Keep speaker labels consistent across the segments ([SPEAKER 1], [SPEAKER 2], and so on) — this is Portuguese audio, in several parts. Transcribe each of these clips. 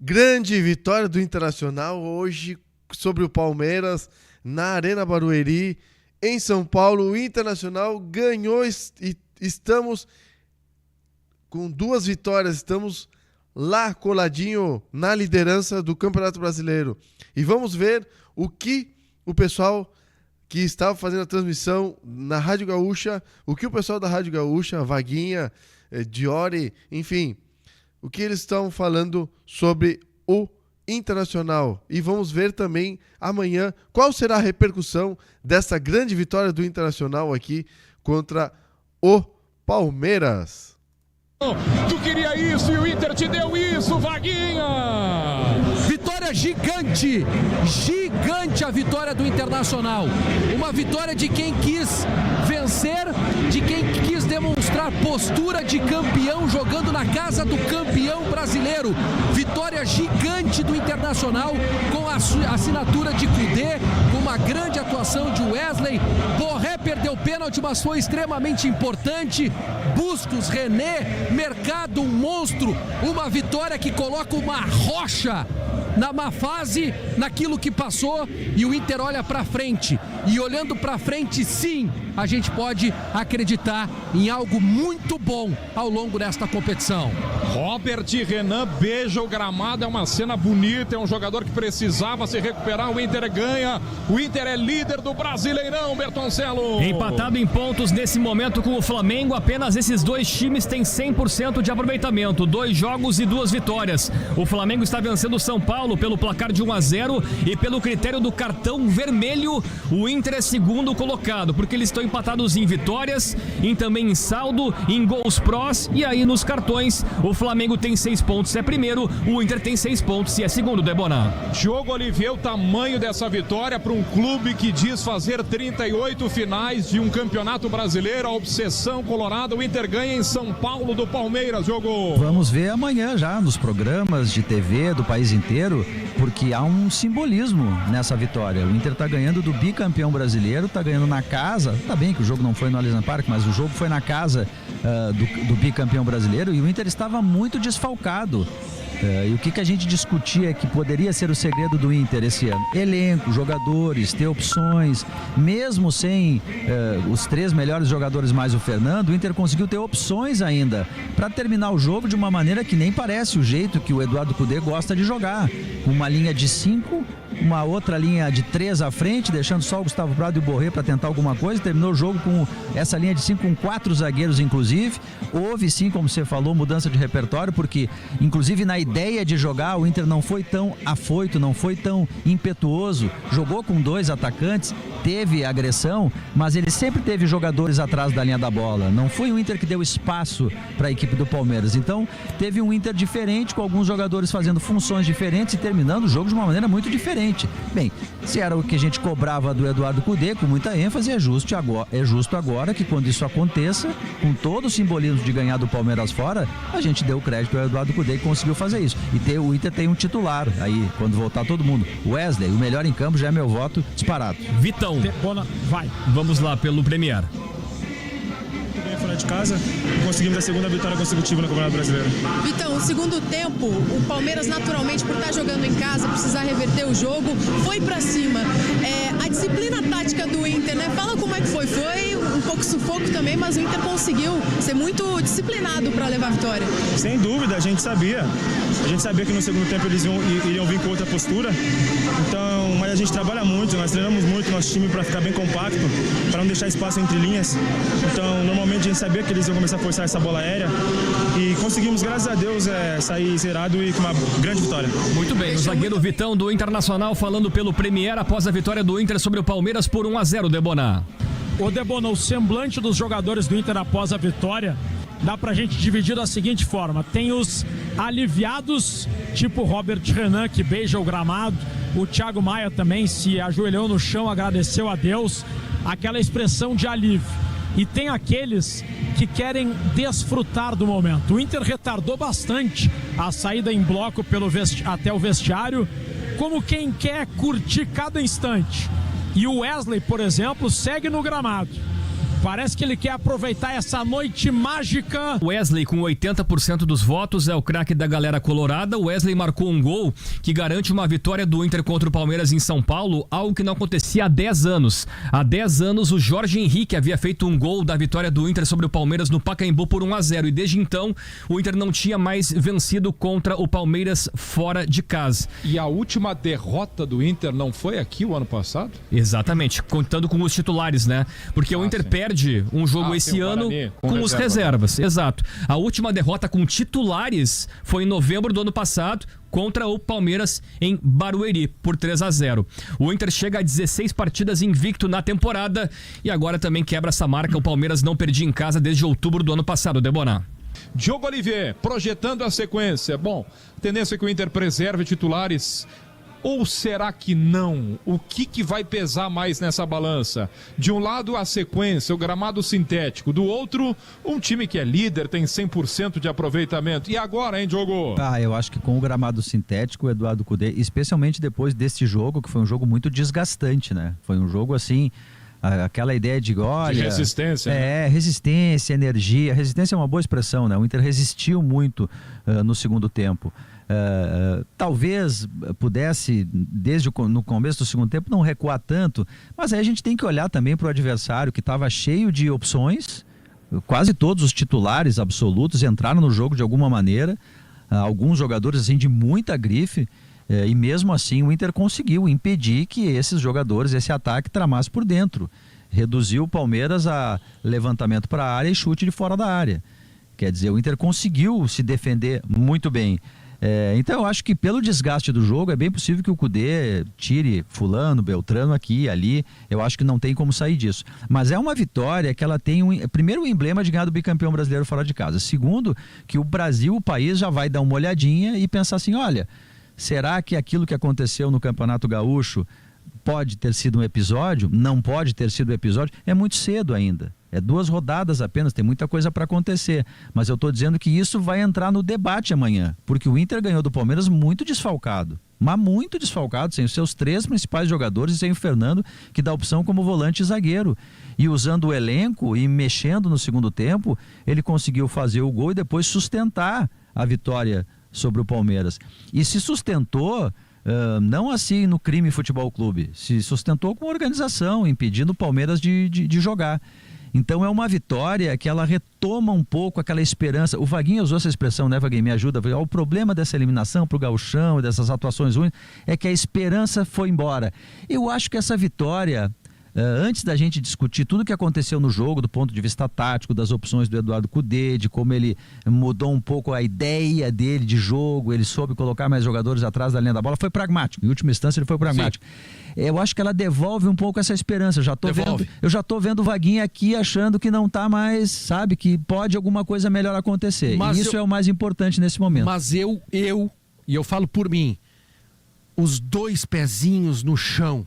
[SPEAKER 1] Grande vitória do Internacional hoje sobre o Palmeiras na Arena Barueri, em São Paulo. O Internacional ganhou e estamos com 2 vitórias, estamos lá coladinho na liderança do Campeonato Brasileiro. E vamos ver o que o pessoal que estava fazendo a transmissão na Rádio Gaúcha, o que o pessoal da Rádio Gaúcha, Vaguinha, Diori, enfim, o que eles estão falando sobre o Internacional. E vamos ver também amanhã qual será a repercussão dessa grande vitória do Internacional aqui contra o Palmeiras.
[SPEAKER 2] Tu queria isso e o Inter te deu isso, Vaguinha!
[SPEAKER 3] Vitória gigante, gigante a vitória do Internacional. Uma vitória de quem quis vencer, de quem quis demonstrar postura de campeão jogando na casa do campeão brasileiro. Vitória gigante do Internacional com a assinatura de Kudê, com uma grande atuação de Wesley. Borré perdeu pênalti, mas foi extremamente importante. Bustos, René, Mercado, um monstro. Uma vitória que coloca uma rocha na má fase, naquilo que passou, e o Inter olha pra frente. E olhando pra frente, sim, a gente pode acreditar em algo muito bom ao longo desta competição.
[SPEAKER 2] Robert Renan beija o gramado, é uma cena bonita, é um jogador que precisava se recuperar, o Inter ganha, o Inter é líder do Brasileirão, Bertoncello.
[SPEAKER 4] Empatado em pontos nesse momento com o Flamengo, apenas esses 2 times têm 100% de aproveitamento, 2 jogos e 2 vitórias. O Flamengo está vencendo o São Paulo pelo placar de 1-0 e pelo critério do cartão vermelho, o Inter é segundo colocado, porque eles estão empatados em vitórias, também em saldo, em gols prós, e aí nos cartões o Flamengo tem 6 pontos, é primeiro, o Inter tem 6 pontos e é segundo, Debonan.
[SPEAKER 2] Diogo Oliveira, o tamanho dessa vitória para um clube que diz fazer 38 finais de um campeonato brasileiro, a obsessão colorada, o Inter ganha em São Paulo do Palmeiras, Diogo.
[SPEAKER 5] Vamos ver amanhã já nos programas de TV do país inteiro, porque há um simbolismo nessa vitória. O Inter está ganhando do bicampeão brasileiro, está ganhando na casa, tá bem que o jogo não foi no Allianz Parque, mas o jogo foi na casa do bicampeão brasileiro, e o Inter estava muito desfalcado. E o que a gente discutia que poderia ser o segredo do Inter esse ano? Elenco, jogadores, ter opções. Mesmo sem os 3 melhores jogadores mais o Fernando, o Inter conseguiu ter opções ainda para terminar o jogo de uma maneira que nem parece o jeito que o Eduardo Kudê gosta de jogar. Uma linha de 5, uma outra linha de 3 à frente, deixando só o Gustavo Prado e o Borré para tentar alguma coisa. Terminou o jogo com essa linha de 5 com 4 zagueiros, inclusive. Houve sim, como você falou, mudança de repertório, porque inclusive na ideia de jogar, o Inter não foi tão afoito, não foi tão impetuoso, jogou com 2 atacantes, teve agressão, mas ele sempre teve jogadores atrás da linha da bola. Não foi o Inter que deu espaço para a equipe do Palmeiras. Então teve um Inter diferente, com alguns jogadores fazendo funções diferentes e terminando o jogo de uma maneira muito diferente. Bem, se era o que a gente cobrava do Eduardo Kudê com muita ênfase, é justo agora que quando isso aconteça, com todo o simbolismo de ganhar do Palmeiras fora, a gente deu o crédito ao Eduardo Kudê, que conseguiu fazer isso. E o Inter tem um titular aí, quando voltar todo mundo. Wesley, o melhor em campo, já é meu voto disparado.
[SPEAKER 4] Vitão,
[SPEAKER 6] vai.
[SPEAKER 4] Vamos lá pelo Premier.
[SPEAKER 6] Fora de casa, conseguimos a segunda vitória consecutiva no Campeonato Brasileiro.
[SPEAKER 7] Vitão, o segundo tempo, o Palmeiras naturalmente, por estar jogando em casa, precisar reverter o jogo, foi pra cima. A disciplina tática do Inter, né? Fala como é que foi. Foi um pouco sufoco também, mas o Inter conseguiu ser muito disciplinado para levar a vitória.
[SPEAKER 6] Sem dúvida, a gente sabia que no segundo tempo eles iriam vir com outra postura. Então, mas a gente trabalha muito, nós treinamos muito nosso time para ficar bem compacto, para não deixar espaço entre linhas. Então, normalmente a gente sabia que eles iam começar a forçar essa bola aérea e conseguimos, graças a Deus, sair zerado e com uma grande vitória.
[SPEAKER 4] Muito bem, o zagueiro Vitão do Internacional falando pelo Premier após a vitória do Inter sobre o Palmeiras por 1-0, Debonan.
[SPEAKER 8] Ô Debonan, o semblante dos jogadores do Inter após a vitória dá pra gente dividir da seguinte forma: tem os aliviados, tipo Robert Renan, que beija o gramado, o Thiago Maia também se ajoelhou no chão, agradeceu a Deus, aquela expressão de alívio. E tem aqueles que querem desfrutar do momento. O Inter retardou bastante a saída em bloco até o vestiário, como quem quer curtir cada instante. E o Wesley, por exemplo, segue no gramado. Parece que ele quer aproveitar essa noite mágica.
[SPEAKER 4] Wesley, com 80% dos votos, é o craque da galera colorada. O Wesley marcou um gol que garante uma vitória do Inter contra o Palmeiras em São Paulo, algo que não acontecia há 10 anos. Há 10 anos, o Jorge Henrique havia feito um gol da vitória do Inter sobre o Palmeiras no Pacaembu por 1-0. E desde então, o Inter não tinha mais vencido contra o Palmeiras fora de casa.
[SPEAKER 2] E a última derrota do Inter não foi aqui o ano passado?
[SPEAKER 4] Exatamente, contando com os titulares, né? Porque o Inter perde um jogo esse ano com os reservas. Exato. A última derrota com titulares foi em novembro do ano passado contra o Palmeiras em Barueri, por 3-0. O Inter chega a 16 partidas invicto na temporada e agora também quebra essa marca. O Palmeiras não perdia em casa desde outubro do ano passado, Debonar.
[SPEAKER 2] Diogo Olivier, projetando a sequência. Bom, a tendência é que o Inter preserve titulares. Ou será que não? O que vai pesar mais nessa balança? De um lado, a sequência, o gramado sintético. Do outro, um time que é líder, tem 100% de aproveitamento. E agora, hein, Diogo?
[SPEAKER 5] Eu acho que com o gramado sintético, o Eduardo Cudê, especialmente depois desse jogo, que foi um jogo muito desgastante, né? Foi um jogo assim... Aquela ideia de, olha...
[SPEAKER 2] De resistência.
[SPEAKER 5] Resistência, energia. Resistência é uma boa expressão, né? O Inter resistiu muito no segundo tempo. Talvez pudesse, no começo do segundo tempo, não recuar tanto, mas aí a gente tem que olhar também para o adversário, que estava cheio de opções. Quase todos os titulares absolutos entraram no jogo de alguma maneira. Alguns jogadores assim, de muita grife. E mesmo assim o Inter conseguiu impedir que esses jogadores, esse ataque, tramasse por dentro. Reduziu o Palmeiras a levantamento para a área e chute de fora da área. Quer dizer, o Inter conseguiu se defender muito bem. Então eu acho que pelo desgaste do jogo é bem possível que o Cudê tire fulano, Beltrano aqui e ali. Eu acho que não tem como sair disso. Mas é uma vitória que ela tem, primeiro, o emblema de ganhar do bicampeão brasileiro fora de casa. Segundo, que o Brasil, o país, já vai dar uma olhadinha e pensar assim, olha... Será que aquilo que aconteceu no Campeonato Gaúcho pode ter sido um episódio? Não pode ter sido um episódio? É muito cedo ainda. É 2 rodadas apenas, tem muita coisa para acontecer. Mas eu estou dizendo que isso vai entrar no debate amanhã. Porque o Inter ganhou do Palmeiras muito desfalcado. Mas muito desfalcado, sem os seus 3 principais jogadores e sem o Fernando, que dá opção como volante e zagueiro. E usando o elenco e mexendo no segundo tempo, ele conseguiu fazer o gol e depois sustentar a vitória sobre o Palmeiras. E se sustentou, não assim no Crime Futebol Clube, se sustentou com organização, impedindo o Palmeiras de jogar. Então é uma vitória que ela retoma um pouco aquela esperança. O Vaguinho usou essa expressão, né, Vaguinho? Me ajuda. O problema dessa eliminação para o Gauchão, dessas atuações ruins, é que a esperança foi embora. Eu acho que essa vitória... antes da gente discutir tudo o que aconteceu no jogo, do ponto de vista tático, das opções do Eduardo Cudê, de como ele mudou um pouco a ideia dele de jogo, ele soube colocar mais jogadores atrás da linha da bola, foi pragmático. Em última instância, ele foi pragmático. Sim. Eu acho que ela devolve um pouco essa esperança. Eu já tô vendo o Vaguinho aqui achando que não tá mais, sabe, que pode alguma coisa melhor acontecer. Mas e isso é o mais importante nesse momento.
[SPEAKER 3] Mas eu falo por mim, os 2 pezinhos no chão.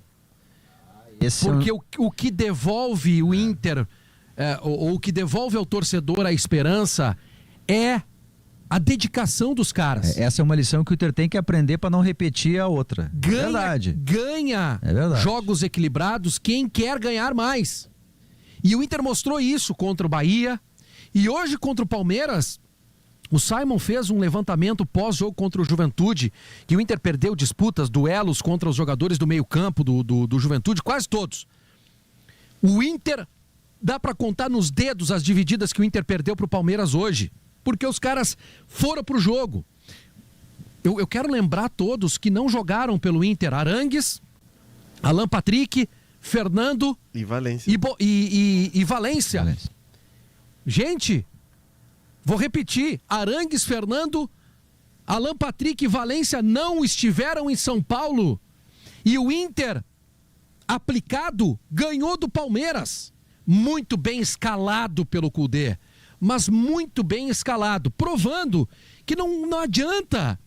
[SPEAKER 3] Porque o que devolve o Inter, ou o que devolve ao torcedor a esperança, é a dedicação dos caras.
[SPEAKER 5] Essa é uma lição que o Inter tem que aprender para não repetir a outra.
[SPEAKER 3] Ganha jogos equilibrados quem quer ganhar mais. E o Inter mostrou isso contra o Bahia. E hoje contra o Palmeiras... O Simon fez um levantamento pós-jogo contra o Juventude, que o Inter perdeu disputas, duelos contra os jogadores do meio-campo do Juventude, quase todos. O Inter, dá para contar nos dedos as divididas que o Inter perdeu para o Palmeiras hoje, porque os caras foram pro jogo. Eu quero lembrar todos que não jogaram pelo Inter: Arangues, Alan Patrick, Fernando
[SPEAKER 1] e Valência.
[SPEAKER 3] E Valência. Gente... Vou repetir, Arangues, Fernando, Alan Patrick e Valência não estiveram em São Paulo. E o Inter, aplicado, ganhou do Palmeiras. Muito bem escalado pelo Cudê, mas muito bem escalado, provando que não adianta.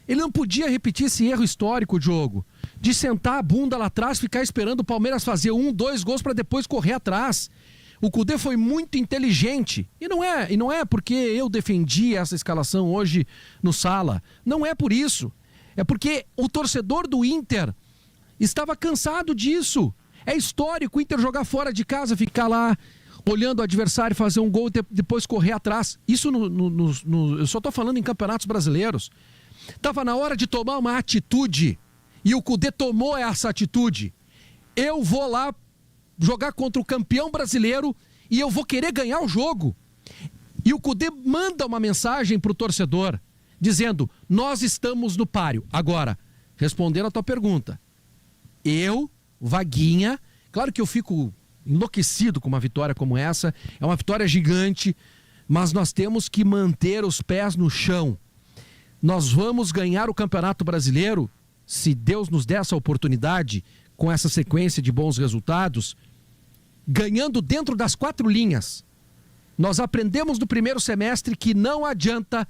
[SPEAKER 3] Ele não podia repetir esse erro histórico, Diogo, de sentar a bunda lá atrás, ficar esperando o Palmeiras fazer 1, 2 gols para depois correr atrás. O Cudê foi muito inteligente. E não é porque eu defendi essa escalação hoje no Sala. Não é por isso. É porque o torcedor do Inter estava cansado disso. É histórico o Inter jogar fora de casa, ficar lá olhando o adversário fazer um gol e depois correr atrás. Isso eu só estou falando em campeonatos brasileiros. Estava na hora de tomar uma atitude e o Kudê tomou essa atitude. Eu vou lá jogar contra o campeão brasileiro e eu vou querer ganhar o jogo. E o Kudê manda uma mensagem para o torcedor dizendo, nós estamos no páreo. Agora, respondendo a tua pergunta, eu, Vaguinha, claro que eu fico enlouquecido com uma vitória como essa, é uma vitória gigante, mas nós temos que manter os pés no chão. Nós vamos ganhar o Campeonato Brasileiro, se Deus nos der essa oportunidade, com essa sequência de bons resultados, ganhando dentro das 4 linhas. Nós aprendemos no primeiro semestre que não adianta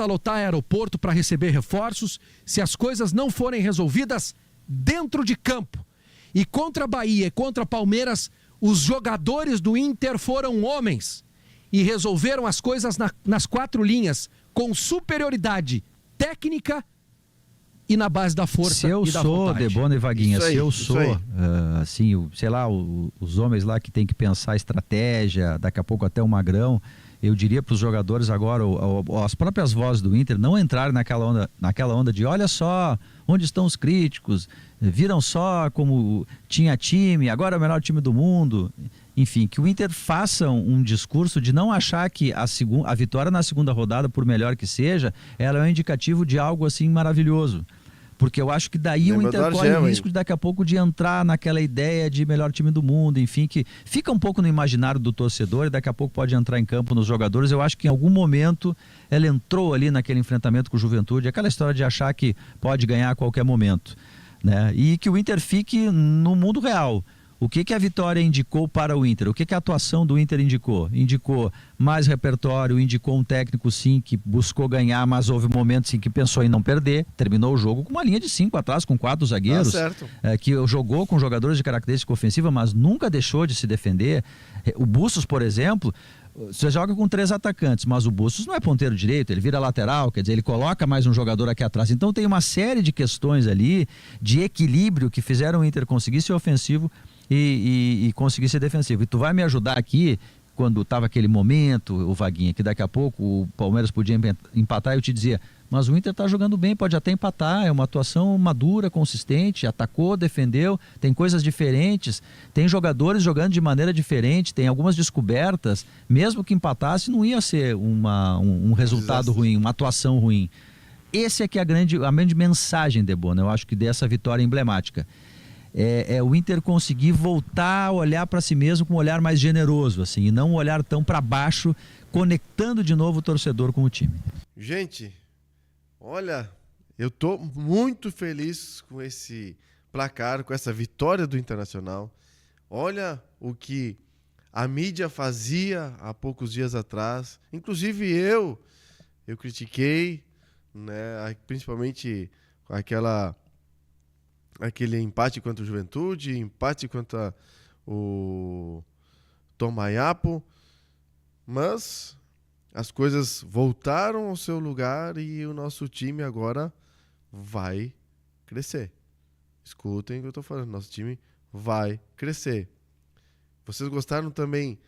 [SPEAKER 3] lotar aeroporto para receber reforços se as coisas não forem resolvidas dentro de campo. E contra a Bahia e contra Palmeiras, os jogadores do Inter foram homens e resolveram as coisas nas 4 linhas com superioridade técnica e na base da força
[SPEAKER 5] se eu
[SPEAKER 3] e da
[SPEAKER 5] sou
[SPEAKER 3] vontade.
[SPEAKER 5] Debona e Vaguinha,
[SPEAKER 1] Isso aí,
[SPEAKER 5] se eu
[SPEAKER 1] isso
[SPEAKER 5] sou,
[SPEAKER 1] aí.
[SPEAKER 5] assim, sei lá, os homens lá que tem que pensar estratégia, daqui a pouco até o Magrão, eu diria para os jogadores agora, as próprias vozes do Inter, não entrarem naquela onda de olha só onde estão os críticos, viram só como tinha time, agora é o melhor time do mundo. Enfim, que o Inter faça um discurso de não achar que a vitória na segunda rodada, por melhor que seja, ela é um indicativo de algo assim maravilhoso. Porque eu acho que daí o Inter corre o risco de daqui a pouco de entrar naquela ideia de melhor time do mundo, enfim, que fica um pouco no imaginário do torcedor e daqui a pouco pode entrar em campo nos jogadores. Eu acho que em algum momento ela entrou ali naquele enfrentamento com o Juventude, aquela história de achar que pode ganhar a qualquer momento, né? E que o Inter fique no mundo real. O que a vitória indicou para o Inter? O que a atuação do Inter indicou? Indicou mais repertório, indicou um técnico sim que buscou ganhar, mas houve momentos em que pensou em não perder, terminou o jogo com uma linha de 5 atrás, com 4 zagueiros, que jogou com jogadores de característica ofensiva, mas nunca deixou de se defender. O Bustos, por exemplo, você joga com 3 atacantes, mas o Bustos não é ponteiro direito, ele vira lateral, quer dizer, ele coloca mais um jogador aqui atrás. Então tem uma série de questões ali, de equilíbrio, que fizeram o Inter conseguir ser ofensivo e conseguir ser defensivo. E tu vai me ajudar aqui, quando estava aquele momento, o Vaguinha, que daqui a pouco o Palmeiras podia empatar, eu te dizia, mas o Inter está jogando bem, pode até empatar, é uma atuação madura, consistente, atacou, defendeu, tem coisas diferentes, tem jogadores jogando de maneira diferente, tem algumas descobertas, mesmo que empatasse não ia ser um resultado ruim, uma atuação ruim. Esse é que é a grande mensagem, Debona, eu acho que dessa vitória emblemática. É o Inter conseguir voltar a olhar para si mesmo com um olhar mais generoso, assim, e não um olhar tão para baixo, conectando de novo o torcedor com o time.
[SPEAKER 1] Gente, olha, eu tô muito feliz com esse placar, com essa vitória do Internacional. Olha o que a mídia fazia há poucos dias atrás. Inclusive eu critiquei, né, principalmente aquele empate contra o Juventude, empate contra o Tomayapo, mas as coisas voltaram ao seu lugar e o nosso time agora vai crescer. Escutem o que eu estou falando, nosso time vai crescer. Vocês gostaram também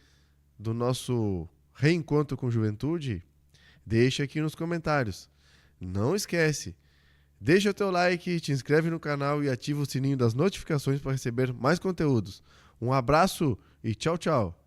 [SPEAKER 1] do nosso reencontro com o Juventude? Deixa aqui nos comentários. Não esquece, deixa o teu like, te inscreve no canal e ativa o sininho das notificações para receber mais conteúdos. Um abraço e tchau, tchau.